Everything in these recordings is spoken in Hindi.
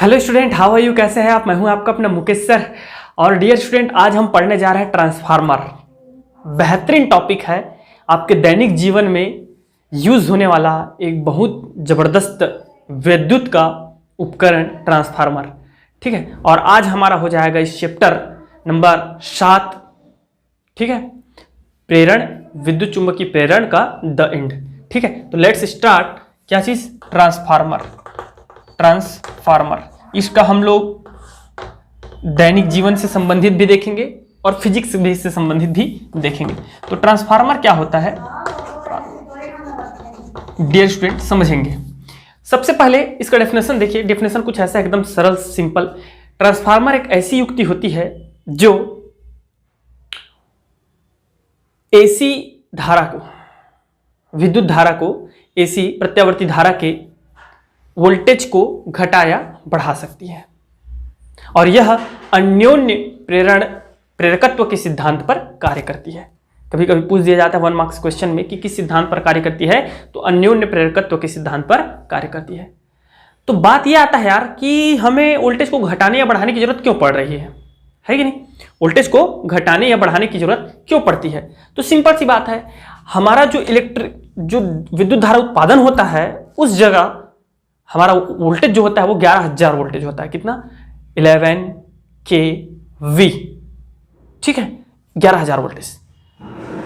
Hello student, how are you? कैसे हैं आप? मैं हूं आपका अपना मुकेश सर। और डियर स्टूडेंट, आज हम पढ़ने जा रहे हैं ट्रांसफार्मर। बेहतरीन टॉपिक है, आपके दैनिक जीवन में यूज होने वाला एक बहुत जबरदस्त विद्युत का उपकरण ट्रांसफार्मर। ठीक है, और आज हमारा हो जाएगा इस चैप्टर नंबर 7। ठीक है, प्रेरण, विद्युत चुंबकीय प्रेरण का द एंड। ठीक है, तो लेट्स स्टार्ट। क्या चीज? ट्रांसफार्मर। ट्रांसफार्मर इसका हम लोग दैनिक जीवन से संबंधित भी देखेंगे और फिजिक्स भी से संबंधित भी देखेंगे। तो ट्रांसफार्मर क्या होता है डियर स्टूडेंट, समझेंगे। सबसे पहले इसका डेफिनेशन देखिए। डेफिनेशन कुछ ऐसा एकदम सरल सिंपल। ट्रांसफार्मर एक ऐसी युक्ति होती है जो एसी धारा को, विद्युत धारा को, एसी प्रत्यावर्ती धारा के वोल्टेज को घटा या बढ़ा सकती है, और यह अन्योन्य प्रेरकत्व के सिद्धांत पर कार्य करती है। कभी कभी पूछ दिया जाता है 1 मार्क्स क्वेश्चन में कि किस सिद्धांत पर कार्य करती है, तो अन्योन्य प्रेरकत्व के सिद्धांत पर कार्य करती है। तो बात यह आता है यार कि हमें वोल्टेज को घटाने या बढ़ाने की जरूरत क्यों पड़ रही है कि नहीं? वोल्टेज को घटाने या बढ़ाने की जरूरत क्यों पड़ती है? तो सिंपल सी बात है, हमारा जो विद्युत धारा उत्पादन होता है उस जगह हमारा वोल्टेज जो होता है वो 11,000 वोल्टेज होता है। कितना? 11 kV। ठीक है, 11,000 वोल्टेज।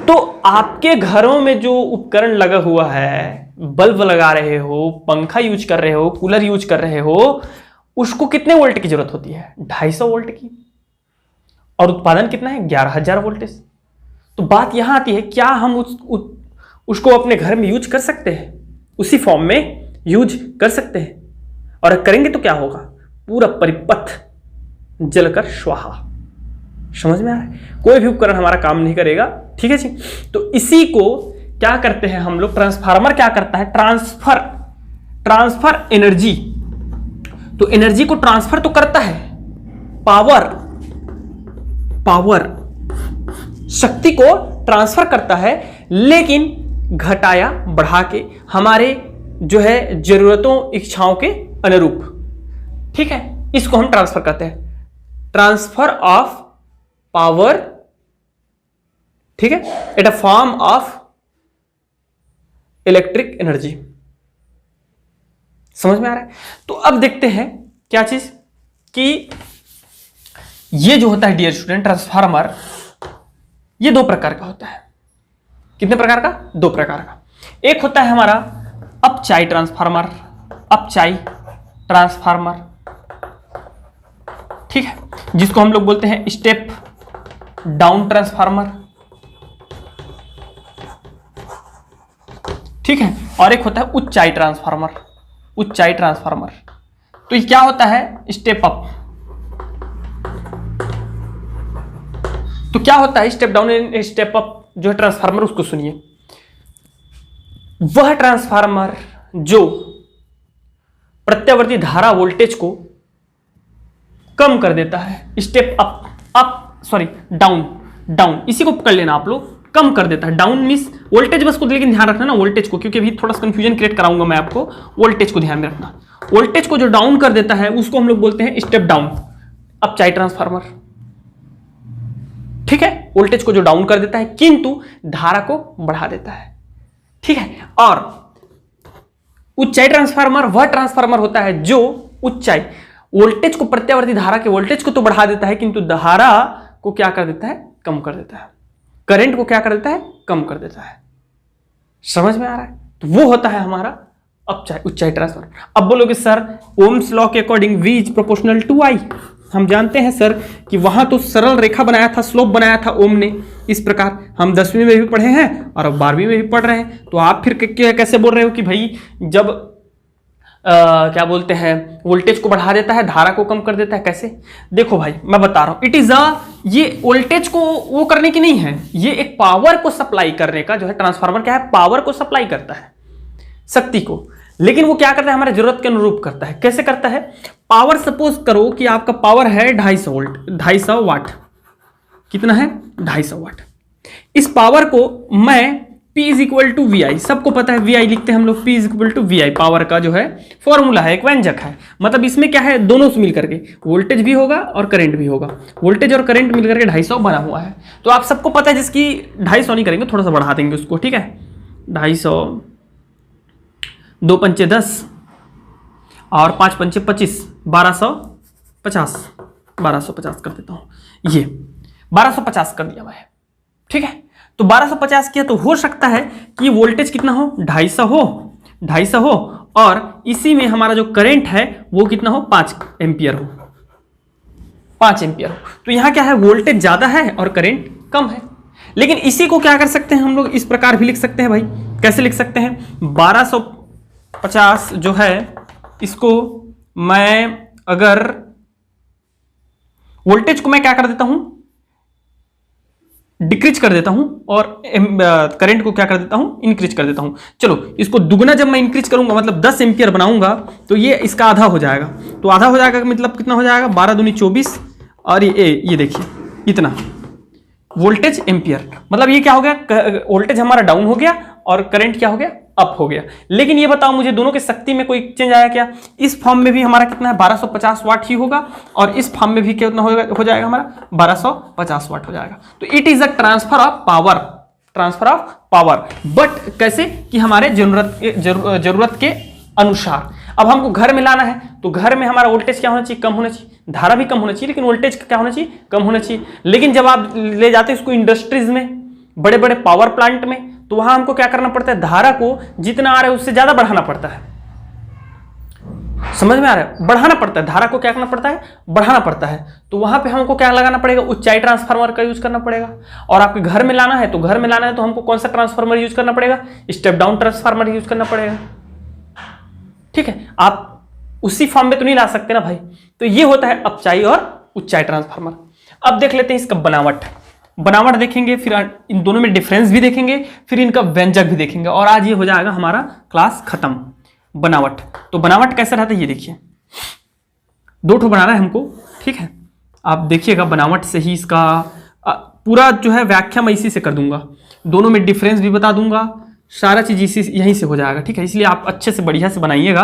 तो आपके घरों में जो उपकरण लगा हुआ है, बल्ब लगा रहे हो, पंखा यूज कर रहे हो, कूलर यूज कर रहे हो, उसको कितने वोल्ट की जरूरत होती है? 250 वोल्ट की, और उत्पादन कितना है? 11,000 वोल्टेज। तो बात यहां आती है, क्या हम उसको अपने घर में यूज कर सकते हैं? उसी फॉर्म में यूज कर सकते हैं, और करेंगे तो क्या होगा? पूरा परिपथ जलकर स्वाहा। समझ में आ रहा है? कोई भी उपकरण हमारा काम नहीं करेगा। ठीक है जी। तो इसी को क्या करते हैं हम लोग? ट्रांसफार्मर क्या करता है? Transfer energy. तो एनर्जी को ट्रांसफर तो करता है, पावर शक्ति को ट्रांसफर करता है, लेकिन घटाया बढ़ा के हमारे जो है जरूरतों इच्छाओं के अनुरूप। ठीक है, इसको हम ट्रांसफर करते हैं, ट्रांसफर ऑफ पावर। ठीक है, at a form of electric energy. समझ में आ रहा है? तो अब देखते हैं क्या चीज कि ये जो होता है डियर स्टूडेंट ट्रांसफार्मर, ये 2 प्रकार का होता है। कितने प्रकार का? 2 प्रकार का। एक होता है हमारा अपचाई ट्रांसफार्मर, अपचाई ट्रांसफार्मर। ठीक है, जिसको हम लोग बोलते हैं स्टेप डाउन ट्रांसफार्मर। ठीक है, और एक होता है उच्चाई ट्रांसफार्मर, उच्चाई ट्रांसफार्मर। तो ये क्या होता है? Step up. तो क्या होता है step down and step up जो है ट्रांसफार्मर? उसको सुनिए। वह ट्रांसफार्मर जो प्रत्यावर्ती धारा वोल्टेज को कम कर देता है, स्टेप डाउन, इसी को पकड़ लेना आप लोग। कम कर देता है, डाउन मींस वोल्टेज बस को, लेकिन ध्यान रखना ना वोल्टेज को, क्योंकि अभी थोड़ा सा कंफ्यूजन क्रिएट कराऊंगा मैं आपको। वोल्टेज को ध्यान में रखना, वोल्टेज को जो डाउन कर देता है उसको हम लोग बोलते हैं स्टेप डाउन, अपचाई ट्रांसफार्मर। ठीक है, वोल्टेज को जो डाउन कर देता है किंतु धारा को बढ़ा देता है। ठीक है, और उच्चाई ट्रांसफार्मर वह ट्रांसफार्मर होता है जो उच्चाई वोल्टेज को, प्रत्यावर्ती धारा के वोल्टेज को तो बढ़ा देता है किंतु धारा को क्या कर देता है? कम कर देता है। करंट को क्या कर देता है? कम कर देता है। समझ में आ रहा है? तो वो होता है हमारा उच्चाई ट्रांसफार्मर। अब बोलोगे सर ओम्स लॉ के according V is proportional to I। हम जानते हैं सर कि वहां तो सरल रेखा बनाया था, स्लोप बनाया था ओम ने। इस प्रकार हम 10वीं में भी पढ़े हैं और अब 12वीं में भी पढ़ रहे हैं। तो आप फिर कैसे बोल रहे हो कि भाई जब क्या बोलते हैं वोल्टेज को बढ़ा देता है, धारा को कम कर देता है? कैसे? देखो भाई मैं बता रहा हूं, इट इज ये वोल्टेज को वो करने की नहीं है, ये एक पावर को सप्लाई करने का जो है ट्रांसफार्मर क्या है? पावर को सप्लाई करता है, शक्ति को। लेकिन वो क्या करता है? हमारे जरूरत के अनुरूप करता है। कैसे करता है? पावर, सपोज करो कि आपका पावर है 250 वोल्ट, 250 वाट। कितना है? 250 वाट। इस पावर को मैं P is equal to V I, सबको पता है वी आई लिखते हैं हम लोग, P is equal to V I, power का जो है फॉर्मूला है, एक व्यंजक है। मतलब इसमें क्या है, दोनों से मिल करके वोल्टेज भी होगा और करंट भी होगा, वोल्टेज और करंट मिल करके 250 बना हुआ है। तो आप सबको पता है, जिसकी 250 नहीं करेंगे, थोड़ा सा बढ़ा देंगे उसको, ठीक है, 250, 2 पंचे 10 और 5 पंचे 25, 1250 कर देता हूँ, ये 1250 कर दिया मैं, ठीक है। तो 1250 किया तो हो सकता है कि वोल्टेज कितना हो, 250 हो और इसी में हमारा जो करंट है वो कितना हो, 5 एम्पियर हो, 5 एम्पियर हो। तो यहां क्या है, वोल्टेज ज्यादा है और करंट कम है। लेकिन इसी को क्या कर सकते हैं हम लोग, इस प्रकार भी लिख सकते हैं भाई। कैसे लिख सकते हैं, 1250 जो है इसको मैं अगर वोल्टेज को मैं क्या कर देता हूं, डिक्रीज कर देता हूं और करंट को क्या कर देता हूं, इंक्रीज कर देता हूं। चलो इसको दुगना जब मैं इंक्रीज करूंगा, मतलब 10 एम्पियर बनाऊंगा, तो ये इसका आधा हो जाएगा। तो आधा हो जाएगा मतलब कितना हो जाएगा, 12 दूनी 24 और ये देखिए इतना वोल्टेज एम्पियर। मतलब ये क्या हो गया, वोल्टेज हमारा डाउन हो गया और करंट क्या हो गया, अप हो गया। लेकिन ये बताओ मुझे, दोनों की शक्ति में कोई चेंज आया क्या? इस फॉर्म में भी हमारा कितना है, 1250 वाट ही होगा और इस फॉर्म में भी कितना हो जाएगा हमारा, 1250 वाट हो जाएगा। तो it is a transfer of power, but कैसे कि हमारे जरूरत के अनुसार। अब हमको घर में लाना है तो घर में हमारा वोल्टेज क्या होना चाहिए, कम होना चाहिए, धारा भी कम होना चाहिए, लेकिन वोल्टेज क्या होना चाहिए, कम होना चाहिए। लेकिन जब आप ले जाते हैं इसको इंडस्ट्रीज में, बड़े बड़े पावर प्लांट में, तो वहां हमको क्या करना पड़ता है, धारा को जितना आ रहा है उससे ज्यादा बढ़ाना पड़ता है। समझ में आ रहा है, बढ़ाना पड़ता है, धारा को क्या करना पड़ता है, बढ़ाना पड़ता है। तो वहां पे हमको क्या लगाना पड़ेगा, ऊंचाई ट्रांसफार्मर का यूज करना पड़ेगा। और आपके घर में लाना है तो हमको कौन सा ट्रांसफार्मर यूज करना पड़ेगा, स्टेप डाउन ट्रांसफार्मर यूज करना पड़ेगा, ठीक है। आप उसी फॉर्म में तो नहीं ला सकते ना भाई। तो ये होता है अपचाई और उच्चाई ट्रांसफार्मर। अब देख लेते हैं इसका बनावट देखेंगे, फिर इन दोनों में डिफरेंस भी देखेंगे, फिर इनका व्यंजक भी देखेंगे, और आज ये हो जाएगा हमारा क्लास खत्म। बनावट, तो बनावट कैसा रहता है ये देखिए, 2 ठो बनाना है हमको, ठीक है। आप देखिएगा बनावट से ही इसका पूरा जो है व्याख्या मैं इसी से कर दूंगा, दोनों में डिफरेंस भी बता दूंगा, सारा चीज इसी यहीं से हो जाएगा, ठीक है। इसलिए आप अच्छे से बढ़िया से बनाइएगा।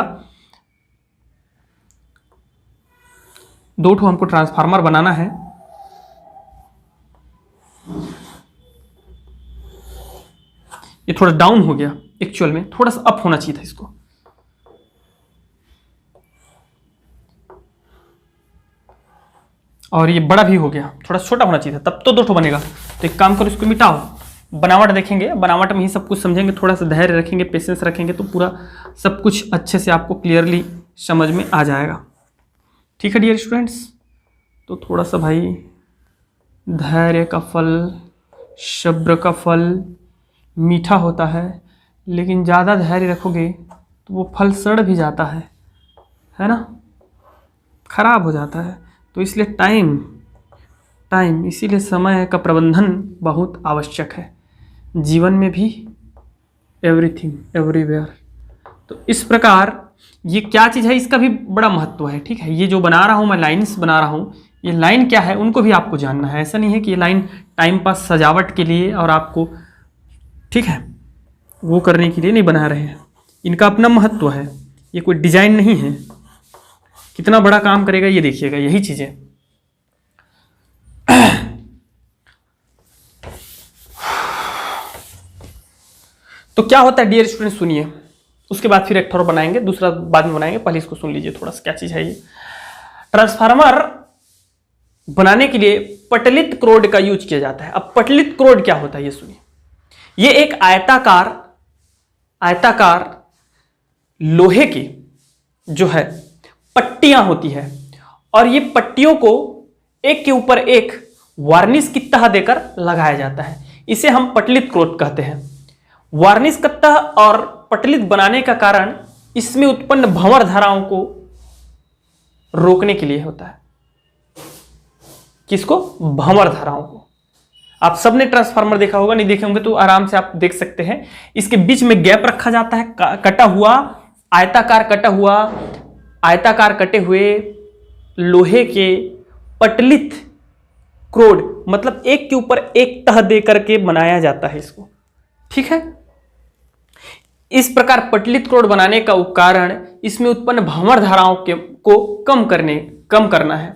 2 ठो हमको ट्रांसफार्मर बनाना है। ये थोड़ा डाउन हो गया, एक्चुअल में थोड़ा सा अप होना चाहिए था इसको। और ये बड़ा भी हो गया, थोड़ा छोटा होना चाहिए था, तब तो 2 ठो बनेगा। तो एक काम करो, इसको मिटाओ, बनावट देखेंगे, बनावट में ही सब कुछ समझेंगे, थोड़ा सा धैर्य रखेंगे, पेशेंस रखेंगे, तो पूरा सब कुछ अच्छे से आपको क्लियरली समझ में आ जाएगा, ठीक है डियर स्टूडेंट्स। तो थोड़ा सा भाई, धैर्य का फल, सब्र का फल मीठा होता है, लेकिन ज़्यादा धैर्य रखोगे तो वो फल सड़ भी जाता है ना, खराब हो जाता है। तो इसलिए टाइम इसीलिए समय का प्रबंधन बहुत आवश्यक है, जीवन में भी, एवरीथिंग एवरीवेयर। तो इस प्रकार ये क्या चीज़ है, इसका भी बड़ा महत्व है, ठीक है। ये जो बना रहा हूँ मैं, लाइन्स बना रहा हूँ, ये लाइन क्या है उनको भी आपको जानना है। ऐसा नहीं है कि ये लाइन टाइम पास सजावट के लिए और आपको, ठीक है, वो करने के लिए नहीं बना रहे हैं, इनका अपना महत्व है। ये कोई डिजाइन नहीं है, कितना बड़ा काम करेगा ये देखिएगा, यही चीजें। तो क्या होता है डियर स्टूडेंट, सुनिए, उसके बाद फिर एक थोड़ा बनाएंगे, दूसरा बाद में बनाएंगे, पहले इसको सुन लीजिए थोड़ा सा, क्या चीज है ये। ट्रांसफार्मर बनाने के लिए पटलित क्रोड का यूज किया जाता है। अब पटलित क्रोड क्या होता है ये सुनिए। ये एक आयताकार लोहे की जो है पट्टियां होती है, और ये पट्टियों को एक के ऊपर एक वार्निश की तह देकर लगाया जाता है। इसे हम पटलित क्रोड कहते हैं। वार्निश का तह और पटलित बनाने का कारण इसमें उत्पन्न भंवर धाराओं को रोकने के लिए होता है। किसको? भंवर धाराओं को। आप सबने ट्रांसफार्मर देखा होगा, नहीं देखे होंगे तो आराम से आप देख सकते हैं। इसके बीच में गैप रखा जाता है, कटा हुआ आयताकार कटे हुए लोहे के पटलित क्रोड, मतलब एक के ऊपर एक तह दे करके बनाया जाता है इसको, ठीक है। इस प्रकार पटलित क्रोड बनाने का कारण इसमें उत्पन्न भंवर धाराओं को कम करना है,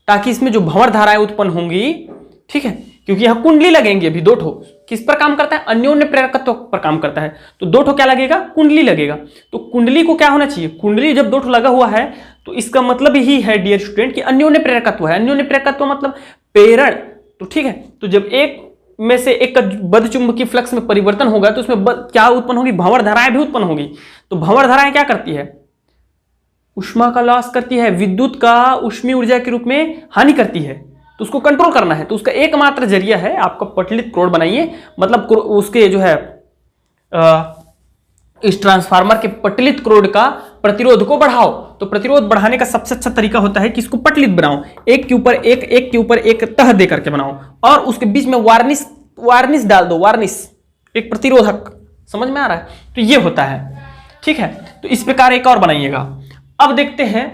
ताकि इसमें जो भंवर धाराएं उत्पन्न होंगी, ठीक है, क्योंकि यहां कुंडली लगेंगी, अभी दो ठो किस पर काम करता है, अन्योन्य प्रेरकत्व पर काम करता है, तो दो ठो क्या लगेगा, कुंडली लगेगा। तो कुंडली को क्या होना चाहिए, कुंडली जब दो ठो लगा हुआ है तो इसका मतलब ही है डियर स्टूडेंट कि अन्योन्य प्रेरकत्व है। अन्योन्य प्रेरकत्व मतलब प्रेरण, तो ठीक है, तो जब एक में से एक का बद्ध चुंबकीय फ्लक्स में परिवर्तन होगा तो उसमें क्या उत्पन्न होगी, भंवर धाराएं भी उत्पन्न होगी। तो भंवर धाराएं क्या करती है, ऊष्मा का लॉस करती है, विद्युत का ऊष्मीय ऊर्जा के रूप में हानि करती है, तो उसको कंट्रोल करना है। तो उसका एकमात्र जरिया है आपका पटलित क्रोड बनाइए, मतलब उसके जो है इस ट्रांसफार्मर के पटलित क्रोड का प्रतिरोध को बढ़ाओ। तो प्रतिरोध बढ़ाने का सबसे अच्छा तरीका होता है कि इसको पटलित बनाओ, एक के ऊपर एक, एक के ऊपर एक तह दे करके बनाओ, और उसके बीच में वार्निश डाल दो, वार्निश, एक प्रतिरोधक। समझ में आ रहा है, तो ये होता है, ठीक है। तो इस प्रकार एक और बनाइएगा। अब देखते हैं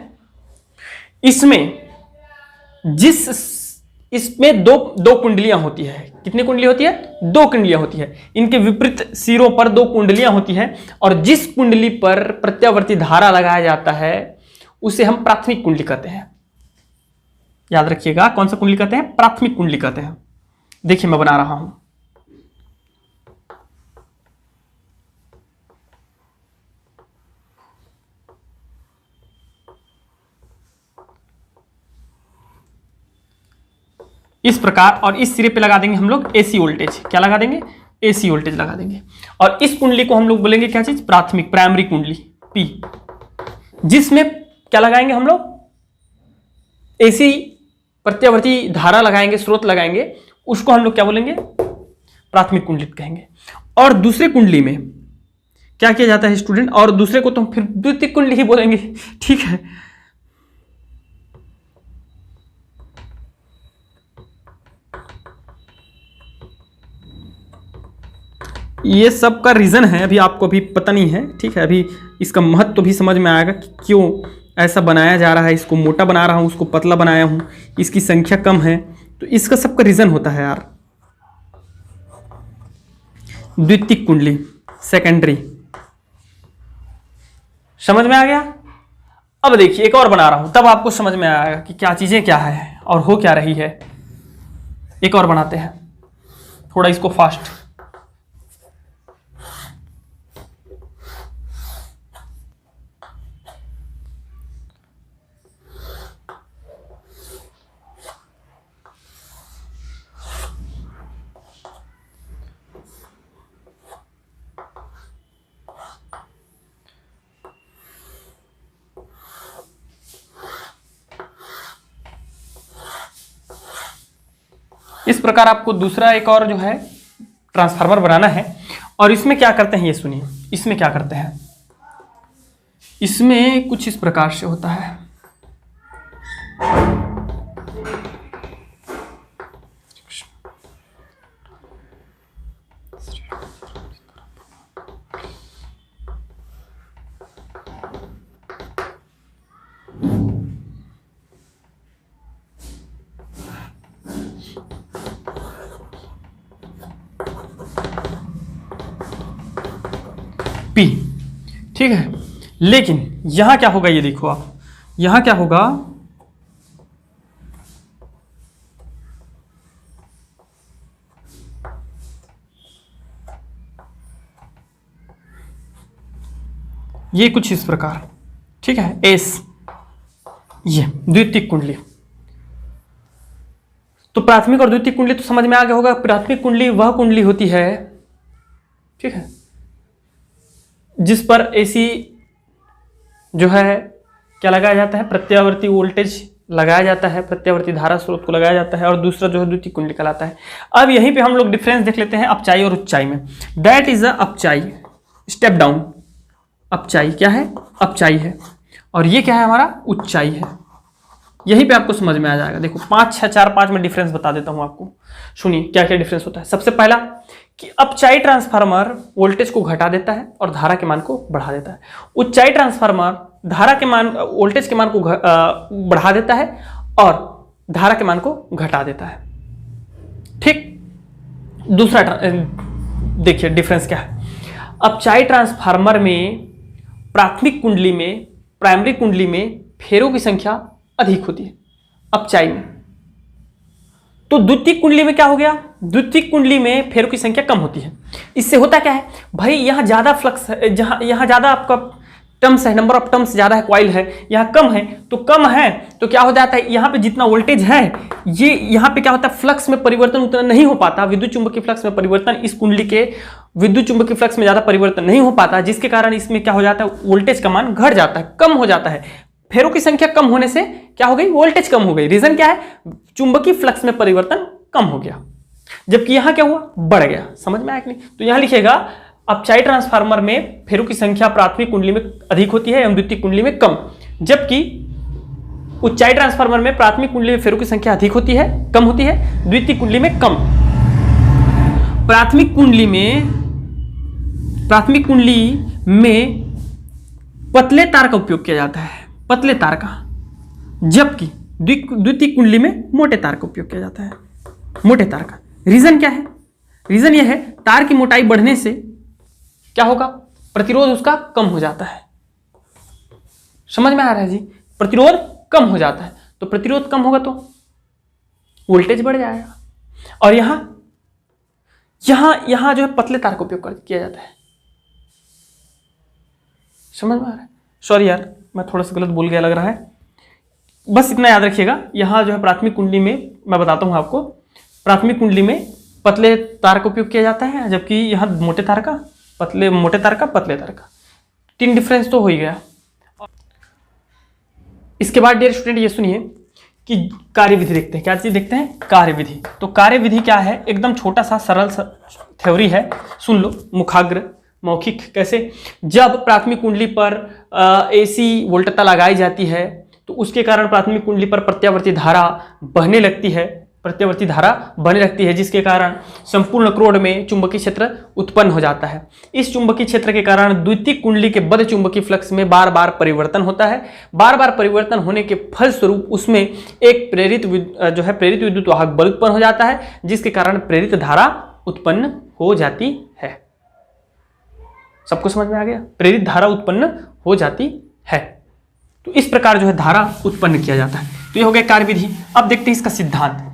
इसमें दो कुंडलियां होती है। कितनी कुंडली होती है, दो कुंडलियां होती है। इनके विपरीत सिरों पर दो कुंडलियां होती हैं, और जिस कुंडली पर प्रत्यावर्ती धारा लगाया जाता है उसे हम प्राथमिक कुंडली कहते हैं। याद रखिएगा, कौन सा कुंडली कहते हैं, प्राथमिक कुंडली कहते हैं। देखिए मैं बना रहा हूं, इस प्रकार, और इस सिरे पे लगा देंगे हम लोग एसी वोल्टेज। क्या लगा देंगे, एसी वोल्टेज लगा देंगे। और इस कुंडली को हम लोग बोलेंगे क्या चीज, प्राथमिक, प्राइमरी कुंडली पी, जिसमें क्या लगाएंगे हम लोग, एसी प्रत्यावर्ती धारा लगाएंगे, स्रोत लगाएंगे, उसको हम लोग क्या बोलेंगे, प्राथमिक कुंडली कहेंगे। और दूसरे कुंडली में क्या किया जाता है स्टूडेंट, और दूसरे को तो फिर द्वितीयक कुंडली ही बोलेंगे, ठीक है। ये सब का रीजन है, अभी आपको अभी पता नहीं है, ठीक है। अभी इसका महत्व तो भी समझ में आएगा कि क्यों ऐसा बनाया जा रहा है, इसको मोटा बना रहा हूं, उसको पतला बनाया हूं, इसकी संख्या कम है, तो इसका सबका रीजन होता है यार। द्वितीयक कुंडली, सेकेंडरी, समझ में आ गया। अब देखिए एक और बना रहा हूं, तब आपको समझ में आएगा कि क्या चीजें क्या है और हो क्या रही है। एक और बनाते हैं, थोड़ा इसको फास्ट। इस प्रकार आपको दूसरा एक और जो है ट्रांसफार्मर बनाना है, और इसमें क्या करते हैं ये सुनिए। इसमें क्या करते हैं, इसमें कुछ इस प्रकार से होता है। पी, ठीक है, लेकिन यहां क्या होगा ये देखो आप, यहां क्या होगा, ये कुछ इस प्रकार, ठीक है, एस, ये द्वितीयक कुंडली। तो प्राथमिक और द्वितीयक कुंडली तो समझ में आ गया होगा। प्राथमिक कुंडली वह कुंडली होती है, ठीक है, जिस पर एसी जो है क्या लगाया जाता है, प्रत्यावर्ती वोल्टेज लगाया जाता है, प्रत्यावर्ती धारा स्रोत को लगाया जाता है, और दूसरा जो है द्वितीयक कुंडली कहलाता है। अब यहीं पे हम लोग डिफरेंस देख लेते हैं अपचाई और उच्चाई में। दैट इज अ अपचाई, स्टेप डाउन। अपचाई क्या है, अपचाई है, और ये क्या है हमारा, उच्चाई है। यहीं पे आपको समझ में आ जाएगा। देखो 5 6 4 5 में डिफरेंस बता देता हूं आपको, सुनिए क्या क्या डिफरेंस होता है। सबसे पहला कि अपचाई ट्रांसफार्मर वोल्टेज को घटा देता है और धारा के मान को बढ़ा देता है। उच्चाई ट्रांसफार्मर धारा के मान, वोल्टेज के मान को बढ़ा देता है और धारा के मान को घटा देता है, ठीक। दूसरा देखिए डिफरेंस क्या है। अपचायी ट्रांसफार्मर में प्राथमिक कुंडली में, प्राइमरी कुंडली में फेरों की संख्या अधिक होती है अपचायी में। तो द्वितीयक कुंडली में क्या हो गया, द्वितीयक कुंडली में फेरों की संख्या कम होती है। इससे होता क्या है भाई, यहाँ ज्यादा फ्लक्स है, यहाँ ज्यादा आपका टर्म्स है, नंबर ऑफ टर्म्स ज्यादा है, कॉइल है, यहाँ कम है, तो कम है तो क्या हो जाता है, यहाँ पे जितना वोल्टेज है ये यहाँ पे क्या होता है, फ्लक्स में परिवर्तन उतना नहीं हो पाता, विद्युत चुंबकीय फ्लक्स में परिवर्तन, इस कुंडली के विद्युत चुंबकीय फ्लक्स में ज्यादा परिवर्तन नहीं हो पाता, जिसके कारण इसमें क्या हो जाता है, वोल्टेज का मान घट जाता है, कम हो जाता है। फेरों की संख्या कम होने से क्या हो गई, वोल्टेज कम हो गई। रीजन क्या है, चुंबकीय फ्लक्स में परिवर्तन कम हो गया, जबकि यहां क्या हुआ, बढ़ गया। समझ में आया कि नहीं? तो यहां लिखिएगा अपचायी ट्रांसफार्मर में फेरों की संख्या प्राथमिक कुंडली में अधिक होती है एवं द्वितीयक कुंडली में कम, जबकि उच्चायी ट्रांसफार्मर में प्राथमिक कुंडली में फेरों की संख्या अधिक होती है, कम होती है, द्वितीयक कुंडली में कम। प्राथमिक कुंडली में पतले तार का उपयोग किया जाता है, पतले तार का, जबकि द्वितीयक कुंडली में मोटे तार का उपयोग किया जाता है, मोटे तार का। रीजन क्या है, रीजन यह है तार की मोटाई बढ़ने से क्या होगा, प्रतिरोध उसका कम हो जाता है। समझ में आ रहा है जी, प्रतिरोध कम हो जाता है, तो प्रतिरोध कम होगा तो वोल्टेज बढ़ जाएगा। और यहां जो है पतले तार का उपयोग किया जाता है। समझ में आ रहा है? सॉरी यार, मैं थोड़ा सा गलत बोल गया लग रहा है, बस इतना याद रखिएगा। यहां जो है प्राथमिक कुंडली में, मैं बताता हूं आपको, प्राथमिक कुंडली में पतले तार का उपयोग किया जाता है, जबकि यहां मोटे तार का, मोटे तार का, पतले तार का। 3 डिफरेंस तो हो ही गया। इसके बाद डियर स्टूडेंट ये सुनिए कि कार्यविधि देखते हैं। क्या चीज देखते हैं, कार्यविधि। तो कार्यविधि क्या है, एकदम छोटा सा सरल सा थ्योरी है, सुन लो, मुखाग्र मौखिक। कैसे, जब प्राथमिक कुंडली पर एसी वोल्टता लगाई जाती है तो उसके कारण प्राथमिक कुंडली पर प्रत्यावर्ती धारा बहने लगती है, प्रत्यावर्ती धारा बने लगती है, जिसके कारण संपूर्ण क्रोड में चुंबकीय क्षेत्र उत्पन्न हो जाता है। इस चुंबकीय क्षेत्र के कारण द्वितीयक कुंडली के बद्ध चुंबकीय फ्लक्स में बार बार परिवर्तन होता है। बार बार परिवर्तन होने के फलस्वरूप उसमें एक प्रेरित विद्युत वाहक बल उत्पन्न हो जाता है, जिसके कारण प्रेरित धारा उत्पन्न हो जाती है। सबको समझ में आ गया, प्रेरित धारा उत्पन्न हो जाती है। तो इस प्रकार जो है धारा उत्पन्न किया जाता है। तो ये हो गया कार्यविधि। अब देखते हैं इसका सिद्धांत।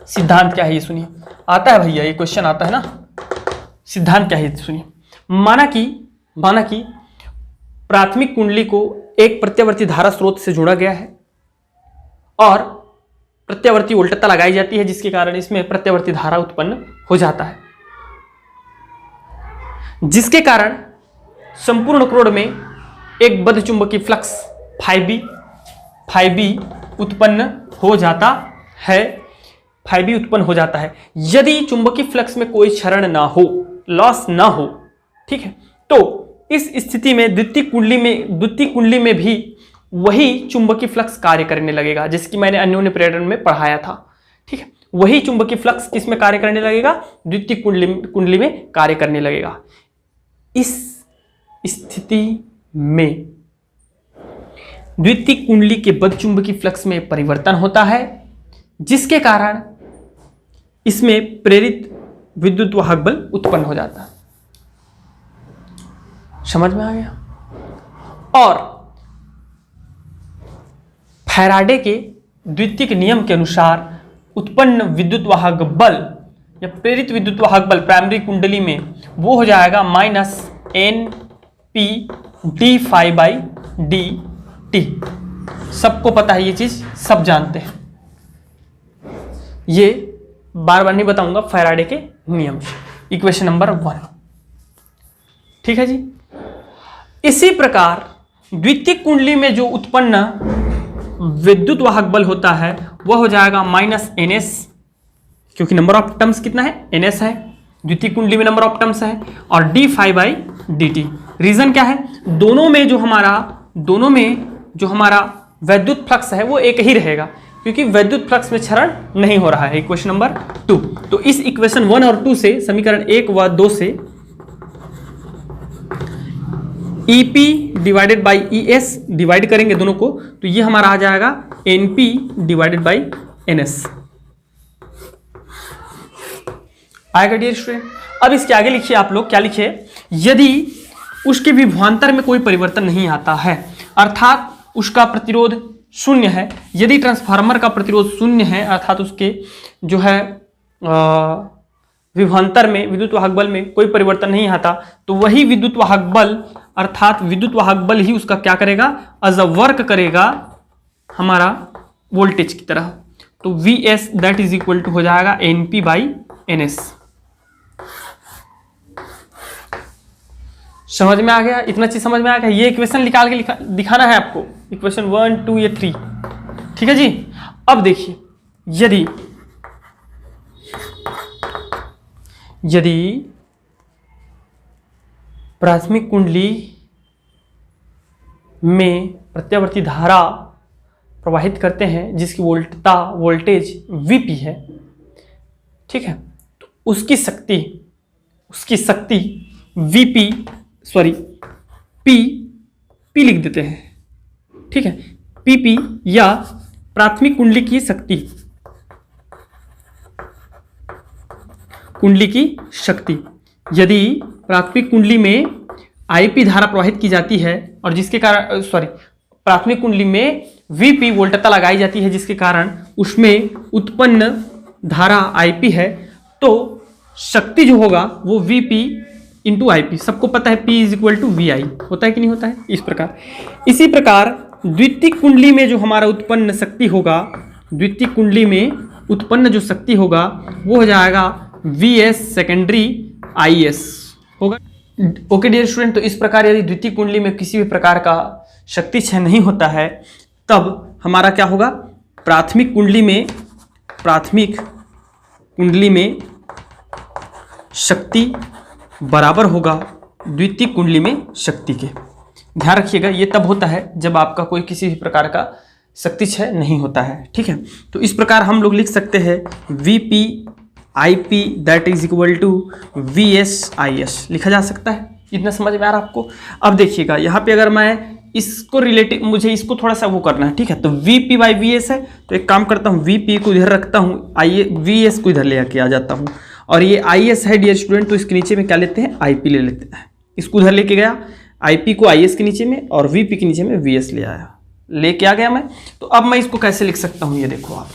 सिद्धांत क्या है ये सुनिए, आता है भैया, ये क्वेश्चन आता है ना। सिद्धांत क्या है सुनिए। माना कि प्राथमिक कुंडली को एक प्रत्यावर्ती धारा स्रोत से जोड़ा गया है और प्रत्यावर्ती वोल्टता लगाई जाती है, जिसके कारण इसमें प्रत्यावर्ती धारा उत्पन्न हो जाता है, जिसके कारण संपूर्ण क्रोड में एक बद्ध चुंबकीय फ्लक्स फाई उत्पन्न हो जाता है। यदि चुंबकीय फ्लक्स में कोई क्षरण ना हो, लॉस ना हो, ठीक है, तो इस स्थिति में द्वितीयक कुंडली में भी वही चुंबकीय फ्लक्स कार्य करने लगेगा, जिसकी मैंने अन्योन्य प्रेरण में पढ़ाया था। ठीक है, वही चुंबकीय फ्लक्स किस में कार्य करने लगेगा, द्वितीयक कुंडली में कार्य करने लगेगा। इस स्थिति में द्वितीयक कुंडली के बद्ध चुंबकीय फ्लक्स में परिवर्तन होता है, जिसके कारण इसमें प्रेरित विद्युत वाहक बल उत्पन्न हो जाता है। समझ में आ गया। और फैराडे के द्वितीयक नियम के अनुसार उत्पन्न विद्युत वाहक बल या प्रेरित विद्युत वाहक बल प्राइमरी कुंडली में वो हो जाएगा -NP/dt। सबको पता है ये चीज, सब जानते हैं, ये बार बार नहीं बताऊंगा, फैराडे के नियम, इक्वेशन नंबर 1। ठीक है जी। इसी प्रकार द्वितीयक कुंडली में जो उत्पन्न विद्युत वाहक बल होता है वह हो जाएगा -NS, क्योंकि नंबर ऑफ टर्म्स कितना है, NS है, द्वितीयक कुंडली में नंबर ऑफ टर्म्स है, और d∅/dt। रीजन क्या है, दोनों में जो हमारा वैद्युत फ्लक्स है वो एक ही रहेगा, क्योंकि वैद्युत फ्लक्स में क्षरण नहीं हो रहा है। Equation number 2। तो इस इक्वेशन 1 और 2 से, समीकरण 1 व 2 से EP/ES डिवाइड करेंगे दोनों को, तो ये हमारा आ जाएगा NP/NS आएगा डियर स्टूडेंट। अब इसके आगे लिखिए आप लोग, क्या लिखिए यदि उसके विभवांतर में कोई परिवर्तन नहीं आता है, अर्थात उसका प्रतिरोध शून्य है। यदि ट्रांसफार्मर का प्रतिरोध शून्य है, अर्थात उसके जो है विभवांतर में, विद्युत वाहक बल में कोई परिवर्तन नहीं आता, तो वही विद्युत वाहक बल, अर्थात विद्युत वाहक बल ही उसका क्या करेगा, एज अ वर्क करेगा हमारा वोल्टेज की तरह। तो Vs that is equal to हो जाएगा Np बाई Ns। समझ में आ गया? इतना चीज समझ में आ गया? ये इक्वेशन निकाल के दिखाना है आपको, इक्वेशन 1 2 या 3, ठीक है जी। अब देखिए, यदि प्राथमिक कुंडली में प्रत्यावर्ती धारा प्रवाहित करते हैं जिसकी वोल्टेज Vp है, ठीक है, तो उसकी शक्ति Vp P लिख देते हैं, ठीक है, Pp या प्राथमिक कुंडली की शक्ति, यदि प्राथमिक कुंडली में Ip धारा प्रवाहित की जाती है और जिसके कारण प्राथमिक कुंडली में Vp वोल्टता लगाई जाती है जिसके कारण उसमें उत्पन्न धारा Ip है, तो शक्ति जो होगा वो Vp इंटू Ip, सबको पता है P is equal to VI, होता है कि नहीं होता है? इसी प्रकार द्वितीयक कुंडली में जो हमारा उत्पन्न शक्ति होगा, द्वितीयक कुंडली में उत्पन्न जो शक्ति होगा वो हो जाएगा Vs सेकेंडरी Is होगा। ओके डियर स्टूडेंट, तो इस प्रकार यदि द्वितीयक कुंडली में किसी भी प्रकार का शक्ति क्षय नहीं होता है, तब हमारा क्या होगा, प्राथमिक कुंडली में शक्ति बराबर होगा द्वितीयक कुंडली में शक्ति के। ध्यान रखिएगा, ये तब होता है जब आपका कोई किसी भी प्रकार का शक्ति क्षय नहीं होता है, ठीक है। तो इस प्रकार हम लोग लिख सकते हैं Vp Ip that is equal to Vs Is, लिखा जा सकता है। इतना समझ में आ रहा है आपको? अब देखिएगा यहाँ पे अगर मैं इसको रिलेटिव, मुझे इसको थोड़ा सा वो करना है, ठीक है, तो Vp बाई Vs है, तो एक काम करता हूँ, Vp को इधर रखता हूँ, Vs को इधर ले आके आ जाता हूँ, और ये Is है डियर स्टूडेंट, तो इसके नीचे में क्या लेते हैं, Ip ले लेते हैं। इसको उधर लेके गया, Ip को Is के नीचे में और Vp के नीचे में Vs लेके आ गया मैं। तो अब मैं इसको कैसे लिख सकता हूँ, ये देखो आप,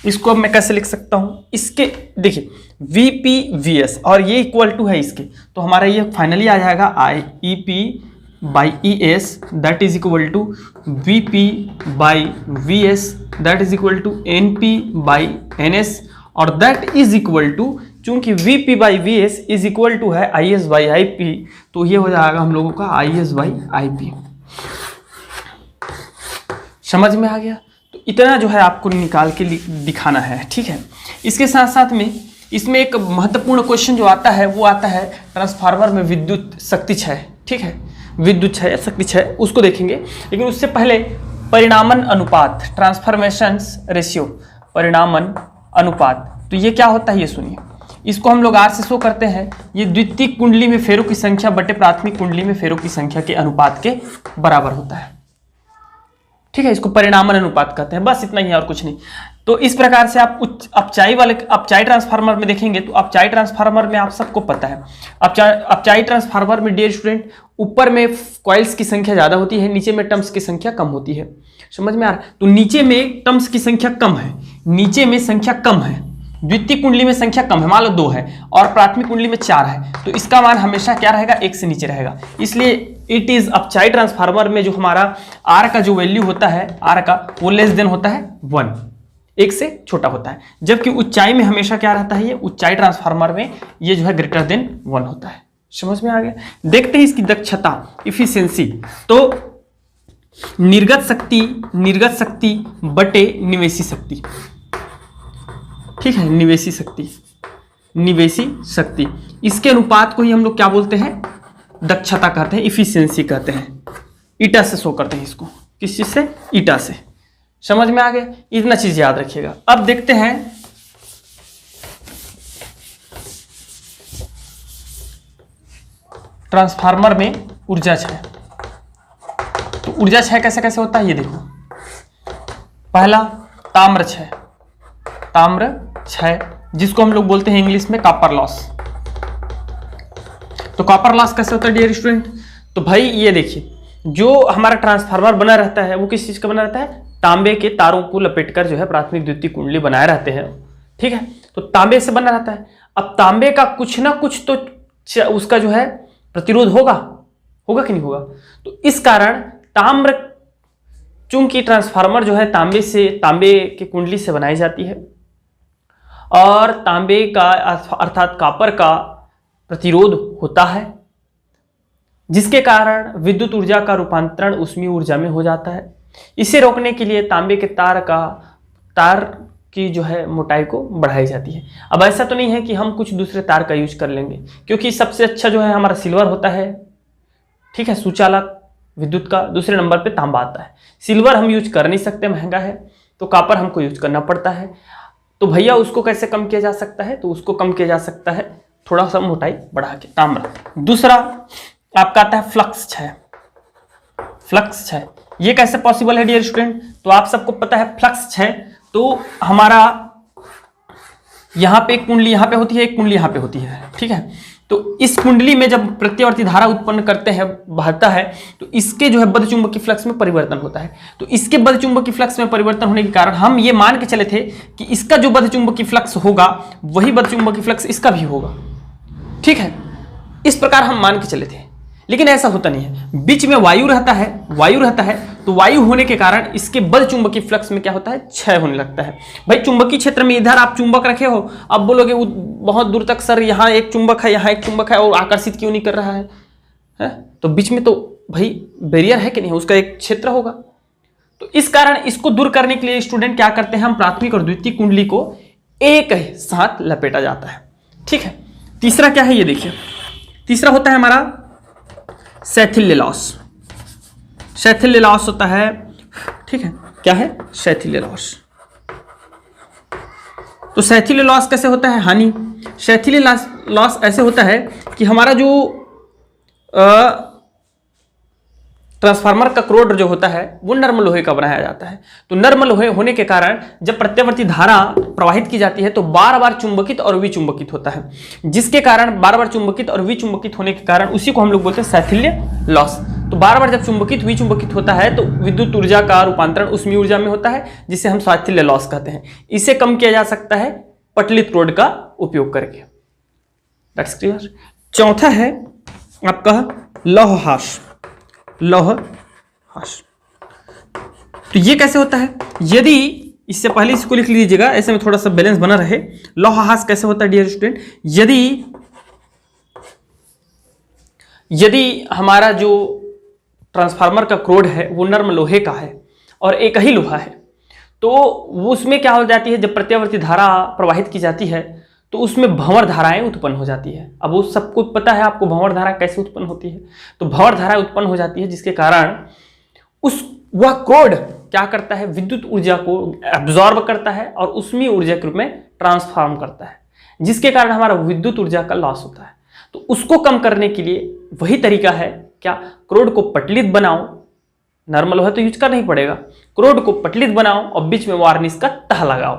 इसको अब मैं कैसे लिख सकता हूँ, इसके देखिए Vp Vs और ये इक्वल टू है इसके, तो हमारा ये फाइनली आ जाएगा Ip by Es that is equal to Vp by Vs that is equal to Np by Ns, और दैट इज इक्वल टू, चूंकि Vp by Vs is equal to है Is बाई Ip, तो ये हो जाएगा हम लोगों का Is बाई Ip। समझ में आ गया? तो इतना जो है आपको निकाल के दिखाना है, ठीक है। इसके साथ साथ में इसमें एक महत्वपूर्ण क्वेश्चन जो आता है वो आता है ट्रांसफार्मर में विद्युत शक्ति क्षय, ठीक है, विद्युत क्षय शक्ति क्षय, उसको देखेंगे। लेकिन उससे पहले परिणामन अनुपात, ट्रांसफॉर्मेशंस रेशियो, परिणामन अनुपात, तो ये क्या होता है ये सुनिए। इसको हम लोग R से शो करते हैं, ये द्वितीयक कुंडली में फेरों की संख्या बटे प्राथमिक कुंडली में फेरों की संख्या के अनुपात के बराबर होता है, ठीक है। इसको परिणामन अनुपात कहते हैं, बस इतना ही है और कुछ नहीं। तो इस प्रकार से आप अपचाई ट्रांसफार्मर में देखेंगे, तो अपचाई ट्रांसफार्मर में आप सबको पता है, अपचाई ट्रांसफार्मर में डियर स्टूडेंट ऊपर में कॉइल्स की संख्या ज़्यादा होती है, नीचे में टर्म्स की संख्या कम होती है। समझ में आ रहा है? तो नीचे में टर्म्स की संख्या कम है, नीचे में संख्या कम है, द्वितीय कुंडली में संख्या कम है, मान लो 2 है, और प्राथमिक कुंडली में 4 है, तो इसका मान हमेशा क्या रहेगा, 1 से नीचे रहेगा। इसलिए इट इज अपचाई ट्रांसफार्मर में जो हमारा R का जो वैल्यू होता है, R का, वो लेस देन होता है 1, 1 से छोटा होता है। जबकि ऊंचाई में हमेशा क्या रहता है, ये ऊंचाई ट्रांसफार्मर में ये जो है ग्रेटर देन 1 होता है। समझ में आ गया? देखते हैं इसकी दक्षता, इफिशियंसी। तो निर्गत शक्ति बटे निवेशी शक्ति, ठीक है, निवेशी शक्ति, इसके अनुपात को ही हम लोग क्या बोलते हैं, दक्षता कहते हैं, इफिशियंसी कहते हैं। ईटा से शो करते हैं इसको, किस चीज से, ईटा से। समझ में आ गया? इतना चीज याद रखिएगा। अब देखते हैं ट्रांसफार्मर में ऊर्जा क्षय। तो ऊर्जा क्षय कैसे कैसे होता है ये देखो। पहला ताम्र क्षय, जिसको हम लोग बोलते हैं इंग्लिश में कॉपर लॉस। तो कॉपर लॉस कैसे होता है डियर स्टूडेंट? तो भाई ये देखिए, जो हमारा ट्रांसफार्मर बना रहता है वो किस चीज का बना रहता है? तांबे के तारों को लपेटकर जो है प्राथमिक द्वितीयक कुंडली बनाए रहते हैं, ठीक है। तो तांबे से बना रहता है। अब तांबे का कुछ ना कुछ तो उसका जो है प्रतिरोध होगा कि नहीं होगा? तो इस कारण ताम्र, चूंकि ट्रांसफार्मर जो है तांबे की कुंडली से बनाई जाती है और तांबे का अर्थात कॉपर का प्रतिरोध होता है, जिसके कारण विद्युत ऊर्जा का रूपांतरण ऊष्मीय ऊर्जा में हो जाता है। इसे रोकने के लिए तांबे के तार की जो है मोटाई को बढ़ाई जाती है। अब ऐसा तो नहीं है कि हम कुछ दूसरे तार का यूज कर लेंगे, क्योंकि सबसे अच्छा जो है हमारा सिल्वर होता है, ठीक है, सुचालक विद्युत का। दूसरे नंबर पे तांबा आता है। सिल्वर हम यूज कर नहीं सकते, महंगा है, तो कॉपर हमको यूज करना पड़ता है। तो भैया उसको कैसे कम किया जा सकता है? तो उसको कम किया जा सकता है थोड़ा सा मोटाई बढ़ा के, तांबा। दूसरा आपका आता है फ्लक्स क्षय। फ्लक्स क्षय ये कैसे पॉसिबल है डियर स्टूडेंट? तो आप सबको पता है फ्लक्स क्षय, तो हमारा यहां पे एक कुंडली यहां पे होती है, एक कुंडली यहां पे होती है, ठीक है। तो इस कुंडली में जब प्रत्यावर्ती धारा उत्पन्न करते हैं, बहता है, तो इसके जो है बद्ध चुंबकीय फ्लक्स में परिवर्तन होता है। तो इसके बद्ध चुंबकीय फ्लक्स में परिवर्तन होने के कारण हम ये मान के चले थे कि इसका जो बद्ध चुंबकीय फ्लक्स होगा वही बद्ध चुंबकीय फ्लक्स इसका भी होगा, ठीक है। इस प्रकार हम मान के चले थे, लेकिन ऐसा होता नहीं है। बीच में वायु रहता है, तो वायु होने के कारण इसके बद्ध चुंबकीय फ्लक्स में क्या होता है? क्षय होने लगता है। भाई चुंबकीय क्षेत्र में इधर आप चुंबक रखे हो, अब बोलोगे बहुत दूर तक सर यहाँ एक चुंबक है, यहाँ एक चुंबक है, और आकर्षित क्यों नहीं कर रहा है? तो बीच में तो भाई बैरियर है कि नहीं, उसका एक क्षेत्र होगा। तो इस कारण इसको दूर करने के लिए स्टूडेंट क्या करते हैं, हम प्राथमिक और द्वितीयक कुंडली को एक साथ लपेटा जाता है, ठीक है। तीसरा क्या है ये देखिए, तीसरा होता है हमारा शैथिल्य लॉस। शैथिल्य लॉस होता है, ठीक है। क्या है? शैथिल्य लॉस। तो शैथिल्य लॉस कैसे होता है? हानि। शैथिल्य लॉस ऐसे होता है कि हमारा जो ट्रांसफार्मर का क्रोड जो होता है वो नर्म लोहे का बनाया जाता है। तो नर्म लोहे होने के कारण जब प्रत्यावर्ती धारा प्रवाहित की जाती है तो बार बार चुंबकित और विचुंबकित होता है, जिसके कारण बार बार चुंबकित और विचुंबकित होने के कारण उसी को हम लोग बोलते हैं शैथिल्य लॉस। तो बार बार जब चुंबकित विचुंबकित होता है तो विद्युत ऊर्जा का रूपांतरण ऊष्मीय ऊर्जा में होता है, जिसे हम शैथिल्य लॉस कहते हैं। इसे कम किया जा सकता है पटलित क्रोड का उपयोग करके। That's clear. चौथा है आपका लौह ह्रास। लौह ह्रास, तो ये कैसे होता है? यदि इससे पहले इसको लिख लीजिएगा, ऐसे में थोड़ा सा बैलेंस बना रहे। लौह ह्रास कैसे होता है डियर स्टूडेंट? यदि हमारा जो ट्रांसफार्मर का क्रोड है वो नर्म लोहे का है और एक ही लोहा है, तो वो उसमें क्या हो जाती है, जब प्रत्यावर्ती धारा प्रवाहित की जाती है तो उसमें भंवर धाराएं उत्पन्न हो जाती है। अब वो सबको पता है आपको भंवर धारा कैसे उत्पन्न होती है। तो भंवर धारा उत्पन्न हो जाती है, जिसके कारण वह क्रोड क्या करता है, विद्युत ऊर्जा को एब्जॉर्ब करता है और ऊष्मीय ऊर्जा के रूप में ट्रांसफॉर्म करता है, जिसके कारण हमारा विद्युत ऊर्जा का लॉस होता है। तो उसको कम करने के लिए वही तरीका है, क्या? क्रोड को पटलित बनाओ, नॉर्मल लोहा तो यूज करना ही पड़ेगा, क्रोड को पटलित बनाओ और बीच में वार्निश का तह लगाओ,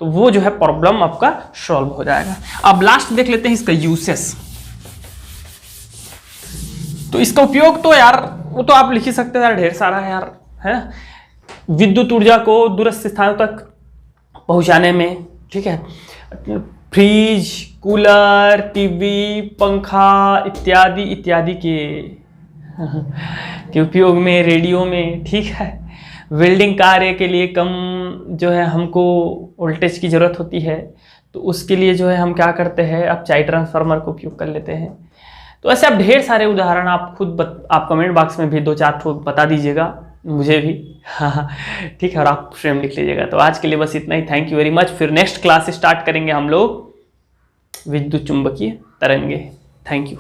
तो वो जो है प्रॉब्लम आपका सॉल्व हो जाएगा। अब लास्ट देख लेते हैं इसका यूसेस। तो इसका उपयोग तो यार वो तो आप लिख ही सकते हैं यार, ढेर सारा है यार, है। विद्युत ऊर्जा को दूरस्थ स्थानों तक पहुंचाने में, ठीक है, फ्रिज, कूलर, टीवी, पंखा इत्यादि इत्यादि के उपयोग में, रेडियो में, ठीक है। वेल्डिंग कार्य के लिए कम जो है हमको वोल्टेज की ज़रूरत होती है, तो उसके लिए जो है हम क्या करते हैं, आप चाई ट्रांसफार्मर का उपयोग कर लेते हैं। तो ऐसे आप ढेर सारे उदाहरण आप खुद आप कमेंट बॉक्स में भी 2-4 ठो बता दीजिएगा मुझे भी, हाँ ठीक है, और आप स्वयं लिख लीजिएगा। तो आज के लिए बस इतना ही। Thank you very much. फिर नेक्स्ट क्लास स्टार्ट करेंगे हम लोग विद्युत चुंबकीय तरंगे। Thank you.